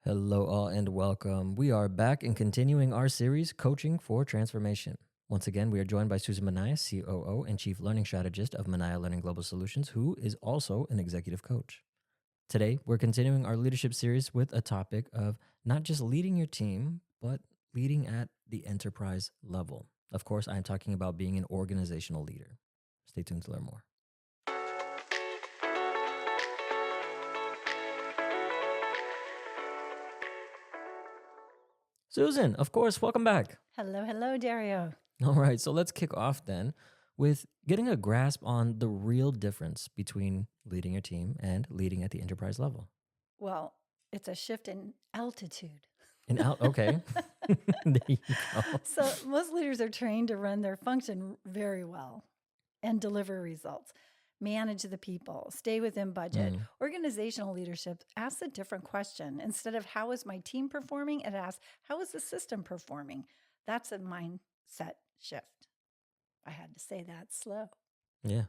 Hello, all, and welcome. We are back and continuing our series, Coaching for Transformation. Once again, we are joined by Susan Minaya, COO and Chief Learning Strategist of Minaya Learning Global Solutions, who is also an executive coach. Today, we're continuing our leadership series with a topic of not just leading your team, but leading at the enterprise level. Of course, I'm talking about being an organizational leader. Stay tuned to learn more. Susan, of course, welcome back. Hello, Dario. All right, so let's kick off then with getting a grasp on the real difference between leading your team and leading at the enterprise level. Well, it's a shift in altitude. Okay. There you go. So, most leaders are trained to run their function very well and deliver results, manage the people, stay within budget. Organizational leadership asks a different question. Instead of how is my team performing, it asks how is the system performing? That's a mindset shift. I had to say that slow. Yeah.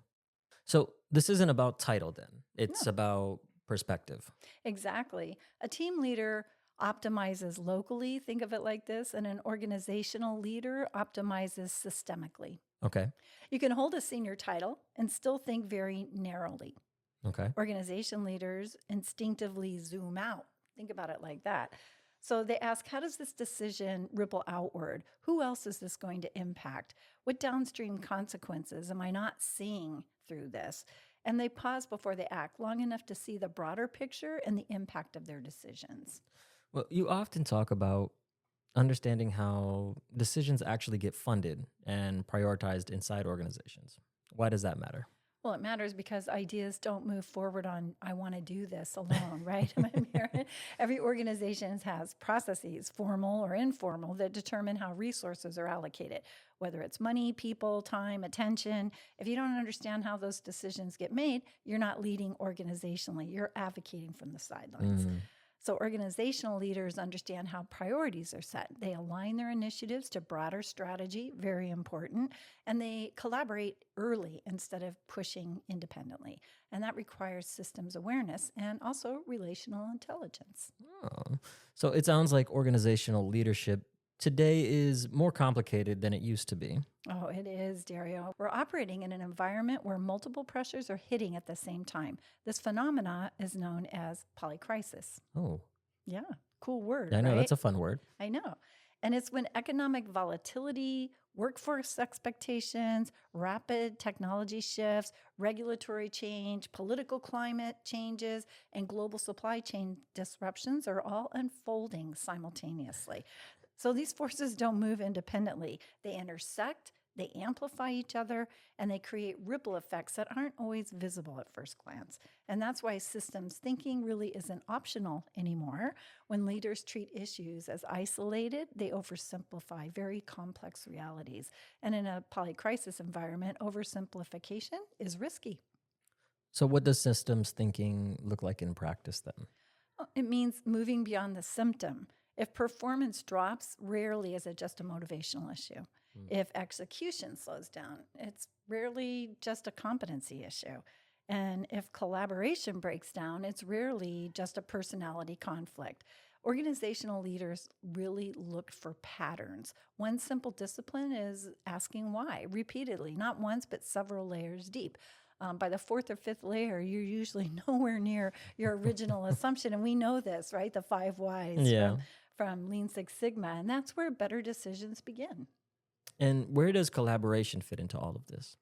So this isn't about title then. It's No. about perspective. Exactly. A team leader optimizes locally, think of it like this, and an organizational leader optimizes systemically. Okay. You can hold a senior title and still think very narrowly. Okay. Organization leaders instinctively zoom out. Think about it like that. So they ask, how does this decision ripple outward? Who else is this going to impact? What downstream consequences am I not seeing through this? And they pause before they act long enough to see the broader picture and the impact of their decisions. Well, you often talk about understanding how decisions actually get funded and prioritized inside organizations. Why does that matter? Well, it matters because ideas don't move forward on, I want to do this alone, right? Every organization has processes, formal or informal, that determine how resources are allocated, whether it's money, people, time, attention. If you don't understand how those decisions get made, you're not leading organizationally, you're advocating from the sidelines. So, organizational leaders understand how priorities are set. They align their initiatives to broader strategy, very important, and they collaborate early instead of pushing independently. And that requires systems awareness and also relational intelligence. Oh. So it sounds like organizational leadership today is more complicated than it used to be. Oh, it is, Dario. We're operating in an environment where multiple pressures are hitting at the same time. This phenomena is known as polycrisis. Oh, Yeah, cool word, I know. right? That's a fun word. I know. And it's when economic volatility, workforce expectations, rapid technology shifts, regulatory change, political climate changes, and global supply chain disruptions are all unfolding simultaneously. So these forces don't move independently. They intersect, they amplify each other, and they create ripple effects that aren't always visible at first glance. And that's why systems thinking really isn't optional anymore. When leaders treat issues as isolated, they oversimplify very complex realities. And in a polycrisis environment, oversimplification is risky. So, what does systems thinking look like in practice then? It means moving beyond the symptom. If performance drops, rarely is it just a motivational issue. If execution slows down, it's rarely just a competency issue. And if collaboration breaks down, it's rarely just a personality conflict. Organizational leaders really look for patterns. One simple discipline is asking why repeatedly, not once, but several layers deep. By the fourth or fifth layer, you're usually nowhere near your original assumption. And we know this, right? The 5 whys Yeah. from Lean Six Sigma. And that's where better decisions begin. And where does collaboration fit into all of this?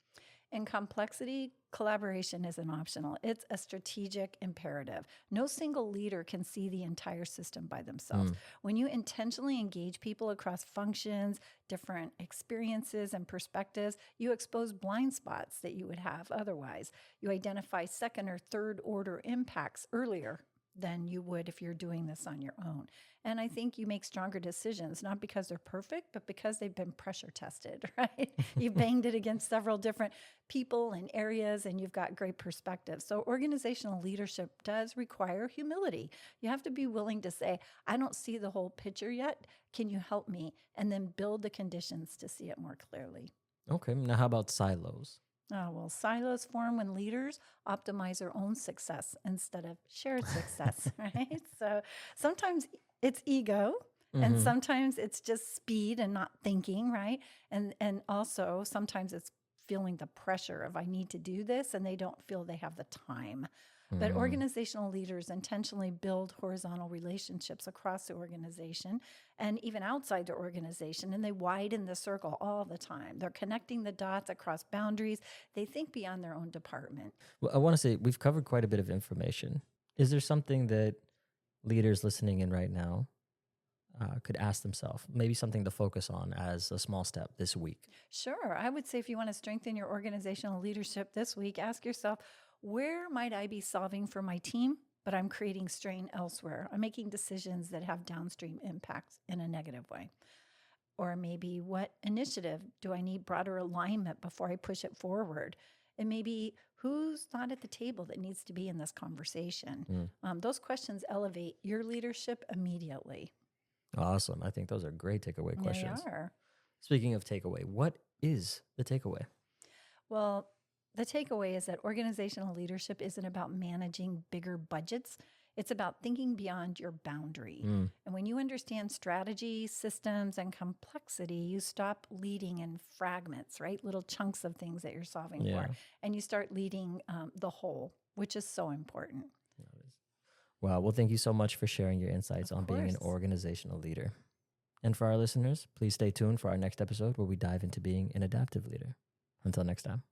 In complexity, collaboration isn't optional. It's a strategic imperative. No single leader can see the entire system by themselves. When you intentionally engage people across functions, different experiences, and perspectives, you expose blind spots that you would have otherwise. You identify second or third order impacts earlier than you would if you're doing this on your own. And I think you make stronger decisions, not because they're perfect, but because they've been pressure tested, right? You've banged it against several different people and areas, and you've got great perspective. So organizational leadership does require humility. You have to be willing to say, I don't see the whole picture yet. Can you help me? And then build the conditions to see it more clearly. Okay. Now, how about silos? Oh, well, silos form when leaders optimize their own success instead of shared success, right? So sometimes it's ego and Mm-hmm. sometimes it's just speed and not thinking, right? And also sometimes it's feeling the pressure of I need to do this and they don't feel they have the time. But Mm. organizational leaders intentionally build horizontal relationships across the organization and even outside the organization, and they widen the circle all the time. They're connecting the dots across boundaries. They think beyond their own department. Well, I want to say we've covered quite a bit of information. Is there something that leaders listening in right now could ask themselves? Maybe something to focus on as a small step this week. Sure, I would say if you want to strengthen your organizational leadership this week, ask yourself, where might I be solving for my team, but I'm creating strain elsewhere? I'm making decisions that have downstream impacts in a negative way. Or maybe what initiative do I need broader alignment before I push it forward? And maybe who's not at the table that needs to be in this conversation? Mm. Those questions elevate your leadership immediately. Awesome. I think those are great takeaway They questions. are. Speaking of takeaway, what is the takeaway? Well, the takeaway is that organizational leadership isn't about managing bigger budgets. It's about thinking beyond your boundary. Mm. And when you understand strategy, systems, and complexity, you stop leading in fragments, right? Little chunks of things that you're solving Yeah. for. And you start leading the whole, which is so important. Wow. Well, thank you so much for sharing your insights Of on being an course. organizational leader. And for our listeners, please stay tuned for our next episode where we dive into being an adaptive leader. Until next time.